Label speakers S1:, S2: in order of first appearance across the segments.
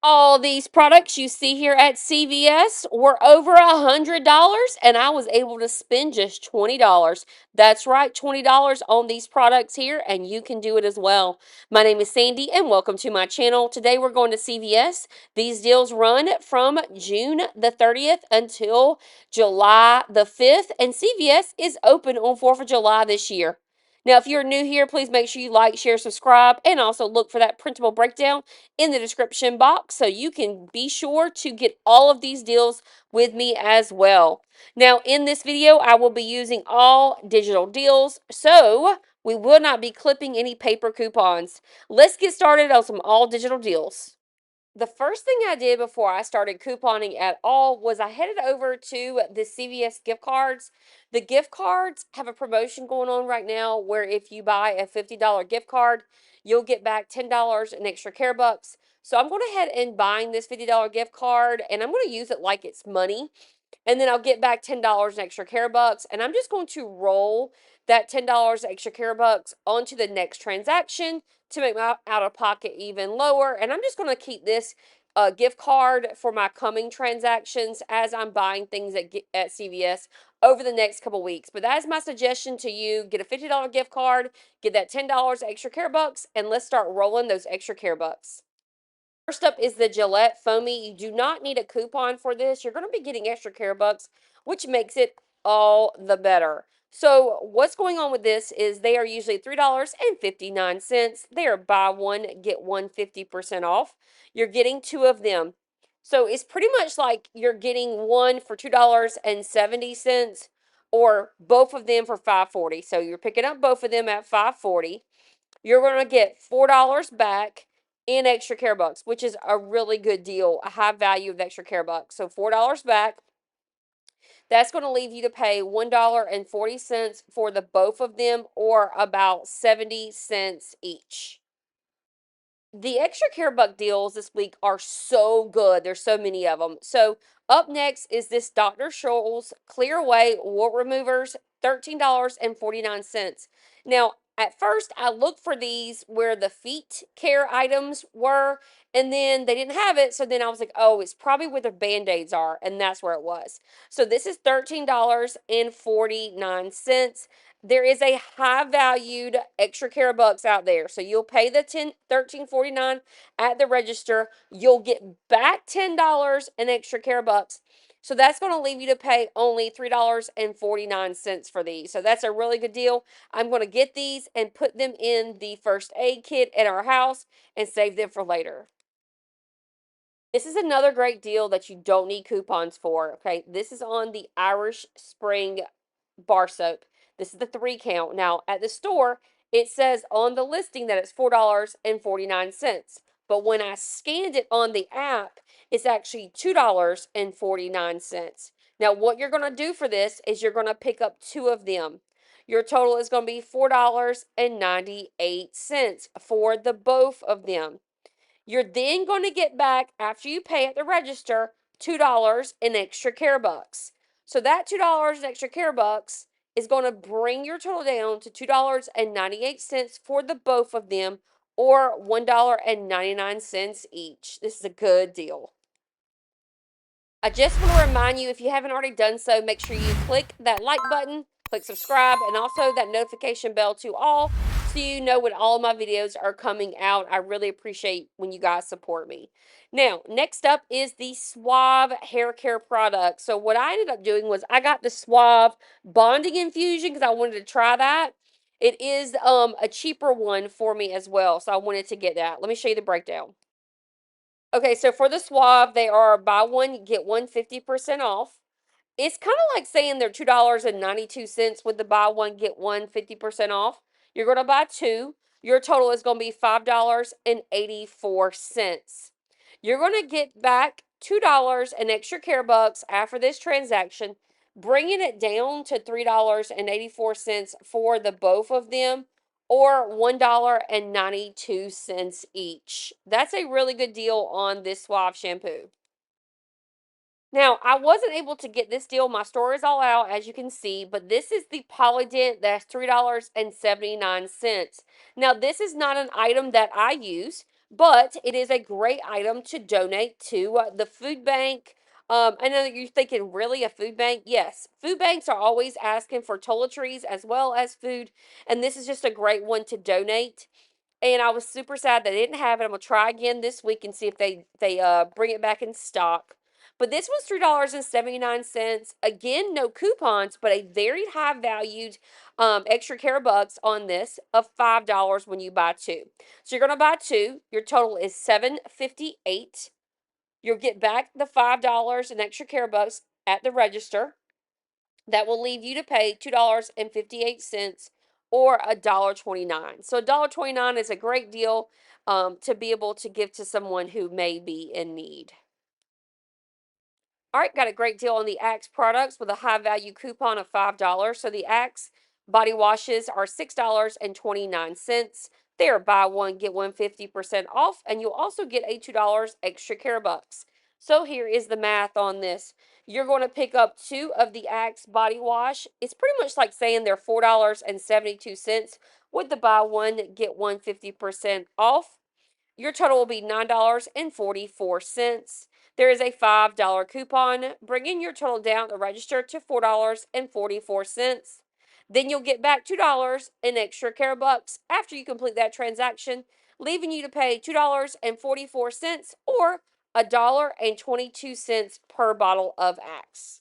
S1: All these products you see here at CVS were over $100, and I was able to spend just $20. That's right, $20 on these products here, and you can do it as well. My name is Sandy, and welcome to my channel. Today we're going to CVS. These deals run from June the 30th until July the 5th, and CVS is open on 4th of July this year. Now, if you're new here, please make sure you like, share, subscribe, and also look for that printable breakdown in the description box so you can be sure to get all of these deals with me as well. Now, in this video, I will be using all digital deals, so we will not be clipping any paper coupons. Let's get started on some all digital deals. The first thing I did before I started couponing at all was I headed over to the CVS gift cards. The gift cards have a promotion going on right now where if you buy a $50 gift card, you'll get back $10 in extra care bucks. So I'm going ahead and buying this $50 gift card, and I'm going to use it like it's money, and then I'll get back $10 in extra care bucks, and I'm just going to roll that $10 extra care bucks onto the next transaction to make my out of pocket even lower. And I'm just going to keep this gift card for my coming transactions as I'm buying things at CVS over the next couple weeks. But that is my suggestion to you. Get a $50 gift card, get that $10 extra care bucks, and let's start rolling those extra care bucks. First up is the Gillette Foamy. You do not need a coupon for this. You're going to be getting extra care bucks, which makes it all the better. So what's going on with this is they are usually $3.59. They are buy one, get one 50% off. You're getting two of them. So it's pretty much like you're getting one for $2.70 or both of them for $5.40. So you're picking up both of them at $5.40. You're going to get $4 back in extra care bucks, which is a really good deal, a high value of extra care bucks. So $4 back. That's going to leave you to pay $1.40 for the both of them, or about 70 cents each. The extra care buck deals this week are so good. There's so many of them. So up next is this Dr. Scholl's Clear Away Wart Removers, $13.49. Now, at first, I looked for these where the feet care items were, and then they didn't have it. So then I was like, oh, it's probably where the Band-Aids are, and that's where it was. So this is $13.49. There is a high valued extra care bucks out there. So you'll pay the $13.49 at the register. You'll get back $10 in extra care bucks. So that's going to leave you to pay only $3.49 for these. So that's a really good deal. I'm going to get these and put them in the first aid kit at our house and save them for later. This is another great deal that you don't need coupons for. Okay, this is on the Irish Spring bar soap. This is the 3 count. Now, at the store, it says on the listing that it's $4.49. But when I scanned it on the app, it's actually $2.49. Now, what you're going to do for this is you're going to pick up 2 of them. Your total is going to be $4.98 for the both of them. You're then going to get back, after you pay at the register, $2 in extra care bucks. So that $2 in extra care bucks is going to bring your total down to $2.98 for the both of them, or $1.99 each. This is a good deal. I just want to remind you, if you haven't already done so, make sure you click that like button, click subscribe, and also that notification bell to all, so you know when all of my videos are coming out. I really appreciate when you guys support me. Now, next up is the Suave hair care product. So what I ended up doing was I got the Suave bonding infusion because I wanted to try that. It is a cheaper one for me as well, so I wanted to get that. Let me show you the breakdown. Okay, so for the Suave, they are buy one, get one 50% off. It's kind of like saying they're $2.92 with the buy one, get one 50% off. You're going to buy 2. Your total is going to be $5.84. You're going to get back $2 in extra care bucks after this transaction, bringing it down to $3.84 for the both of them, or $1.92 each. That's a really good deal on this Suave shampoo. Now, I wasn't able to get this deal. My store is all out, as you can see, but this is the Polident. That's $3.79. Now, this is not an item that I use, but it is a great item to donate to the food bank. I know that you're thinking, really, a food bank? Yes, food banks are always asking for toiletries as well as food, and this is just a great one to donate. And I was super sad they didn't have it. I'm gonna try again this week and see if they bring it back in stock. But this was $3.79. Again, no coupons, but a very high valued extra care bucks on this of $5 when you buy two. So you're gonna buy two. Your total is $7.58. You'll get back the $5 in extra care bucks at the register. That will leave you to pay $2.58 or $1.29. So $1.29 is a great deal to be able to give to someone who may be in need. All right, got a great deal on the Axe products with a high value coupon of $5. So the Axe body washes are $6.29. They are buy one, get one 50% off, and you'll also get a $2 extra care bucks. So here is the math on this. You're going to pick up two of the Axe body wash. It's pretty much like saying they're $4.72 with the buy one, get one 50% off. Your total will be $9.44. There is a $5 coupon, bringing your total down at the register to $4.44. Then you'll get back $2 in extra care bucks after you complete that transaction, leaving you to pay $2.44 or $1.22 per bottle of Axe.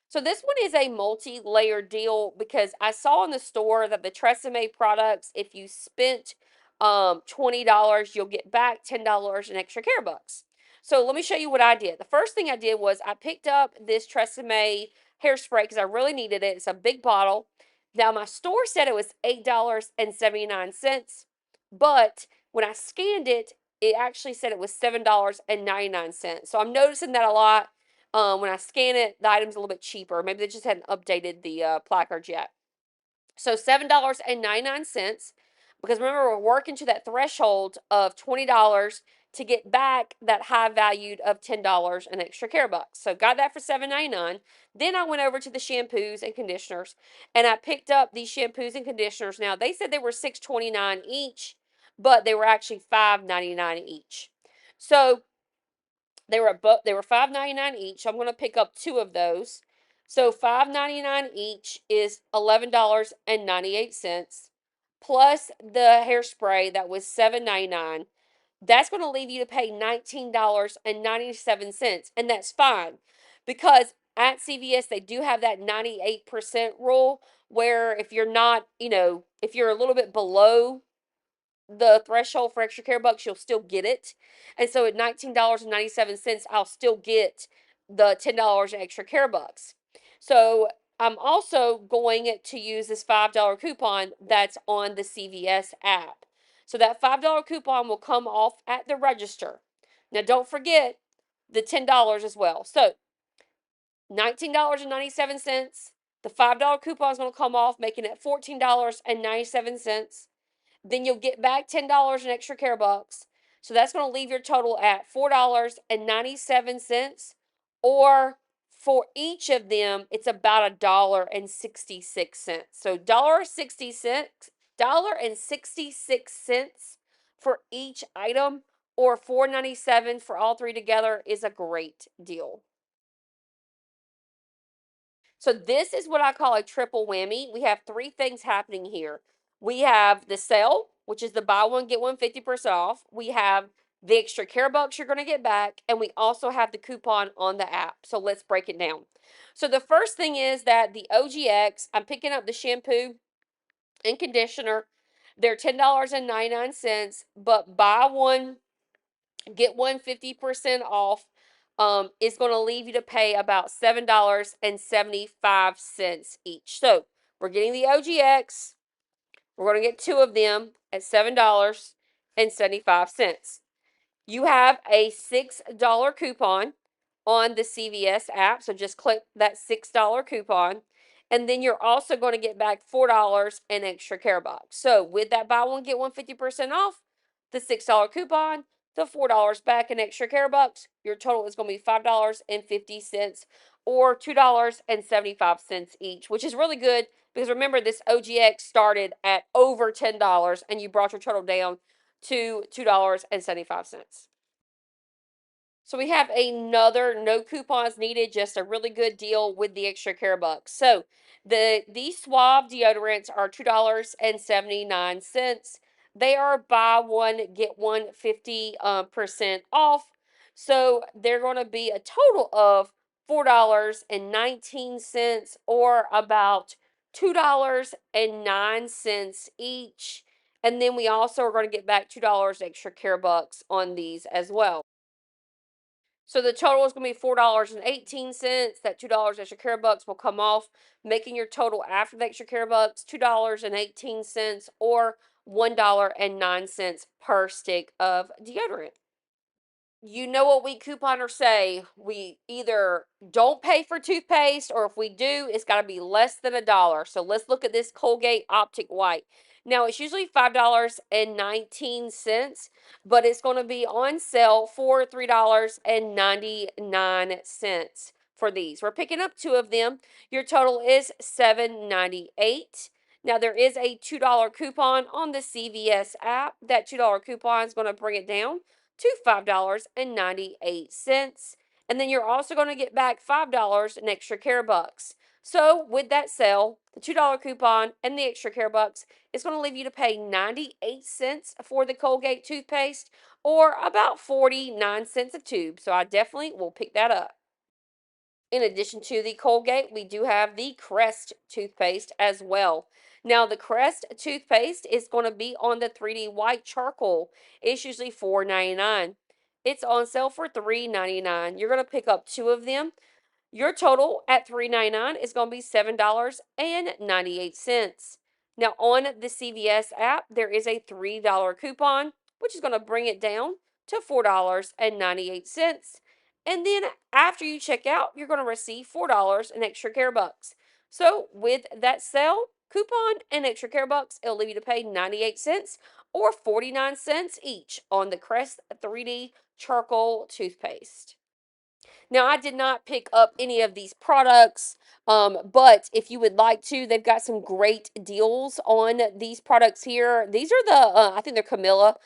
S1: So this one is a multi-layer deal because I saw in the store that the Tresemmé products, if you spent $20, you'll get back $10 in extra care bucks. So let me show you what I did. The first thing I did was I picked up this Tresemmé hairspray because I really needed it. It's a big bottle. Now my store said it was $8.79, but when I scanned it, it actually said it was $7.99. So I'm noticing that a lot. When I scan it, the item's a little bit cheaper. Maybe they just hadn't updated the placards yet. So $7.99, because remember, we're working to that threshold of $20 to get back that high valued of $10 in extra care bucks. So got that for $7.99. Then I went over to the shampoos and conditioners, and I picked up these shampoos and conditioners. Now they said they were $6.29 each, but they were actually $5.99 each. So they were $5.99 each. So I'm going to pick up two of those. So $5.99 each is $11.98 plus the hairspray that was $7.99. That's going to leave you to pay $19.97, and that's fine because at CVS they do have that 98% rule where if you're not, if you're a little bit below the threshold for extra care bucks, you'll still get it. And so at $19.97, I'll still get the $10 in extra care bucks. So I'm also going to use this $5 coupon that's on the CVS app. So that $5 coupon will come off at the register. Now don't forget the $10 as well. So $19.97. The $5 coupon is going to come off, making it $14.97. Then you'll get back $10 in extra care bucks. So that's going to leave your total at $4.97, or for each of them, it's about $1.66. So $1.66 for each item, or $4.97 for all three together is a great deal. So this is what I call a triple whammy. We have three things happening here. We have the sale, which is the buy one, get one 50% off. We have the extra care bucks you're going to get back. And we also have the coupon on the app. So let's break it down. So the first thing is that the OGX, I'm picking up the shampoo and conditioner. They're $10.99, but buy one, get one 50% off. It's going to leave you to pay about $7.75 each. So we're getting the OGX. We're going to get two of them at $7.75. You have a $6 coupon on the CVS app. So just click that $6 coupon. And then you're also going to get back $4 in extra care box. So with that buy one, get one 50% off, the $6 coupon, the $4 back in extra care bucks, your total is going to be $5.50 or $2.75 each, which is really good because remember, this OGX started at over $10 and you brought your total down to $2.75. So we have another no coupons needed, just a really good deal with the extra care bucks. So these Suave deodorants are $2.79. They are buy one get one 50% off. So they're going to be a total of $4.19 or about $2.09 each. And then we also are going to get back $2 extra care bucks on these as well. So the total is going to be $4.18. That $2 extra care bucks will come off, making your total after the extra care bucks $2.18 or $1.09 per stick of deodorant. You know what we couponers say. We either don't pay for toothpaste, or if we do, it's got to be less than $1. So let's look at this Colgate Optic White. Now, it's usually $5.19, but it's going to be on sale for $3.99 for these. We're picking up two of them. Your total is $7.98. Now, there is a $2 coupon on the CVS app. That $2 coupon is going to bring it down to $5.98. And then you're also going to get back $5 in extra care bucks. So with that sale, the $2 coupon and the extra care bucks, it's going to leave you to pay 98 cents for the Colgate toothpaste, or about 49 cents a tube. So I definitely will pick that up. In addition to the Colgate, we do have the Crest toothpaste as well. Now, the Crest toothpaste is going to be on the 3D white charcoal. It's usually $4.99. It's on sale for $3.99. You're going to pick up two of them. Your total at $3.99 is going to be $7.98. Now, on the CVS app, there is a $3 coupon, which is going to bring it down to $4.98. And then after you check out, you're going to receive $4 in extra care bucks. So, with that sale, coupon and extra care bucks, it'll leave you to pay 98 cents or 49 cents each on the Crest 3D charcoal toothpaste. Now, I did not pick up any of these products, but if you would like to, they've got some great deals on these products here. These are I think they're Camilla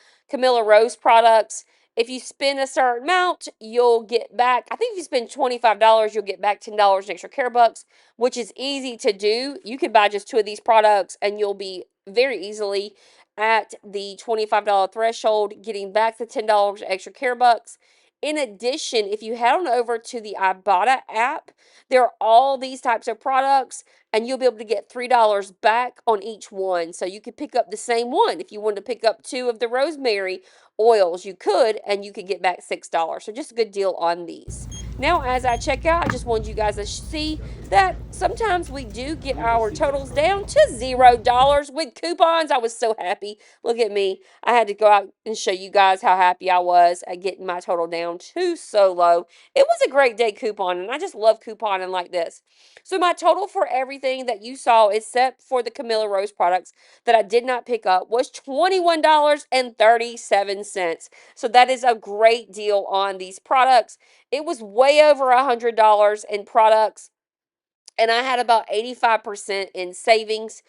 S1: Rose products. If you spend a certain amount, you'll get back, I think if you spend $25, you'll get back $10 in extra care bucks, which is easy to do. You can buy just two of these products and you'll be very easily at the $25 threshold, getting back the $10 extra care bucks. In addition, if you head on over to the Ibotta app, there are all these types of products, and you'll be able to get $3 back on each one. So you could pick up the same one. If you wanted to pick up two of the rosemary oils, you could, and you could get back $6. So just a good deal on these. Now, as I check out, I just wanted you guys to see that sometimes we do get our totals down to $0 with coupons. I was so happy. Look at me. I had to go out and show you guys how happy I was at getting my total down to so low. It was a great day couponing, and I just love couponing like this. So my total for everything that you saw, except for the Camilla Rose products that I did not pick up, was $21.37. So that is a great deal on these products. It was way over $100 in products, and I had about 85% in savings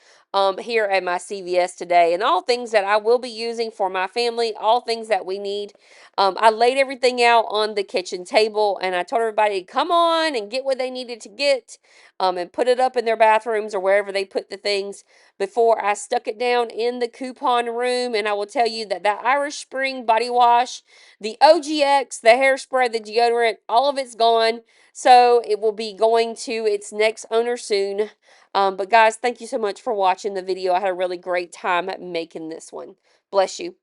S1: here at my CVS today, and all things that I will be using for my family, all things that we need. I laid everything out on the kitchen table, and I told everybody to come on and get what they needed to get, and put it up in their bathrooms or wherever they put the things before I stuck it down in the coupon room. And I will tell you that Irish Spring body wash, the OGX, the hairspray, the deodorant, all of it's gone. So it will be going to its next owner soon. But guys, thank you so much for watching the video. I had a really great time making this one. Bless you.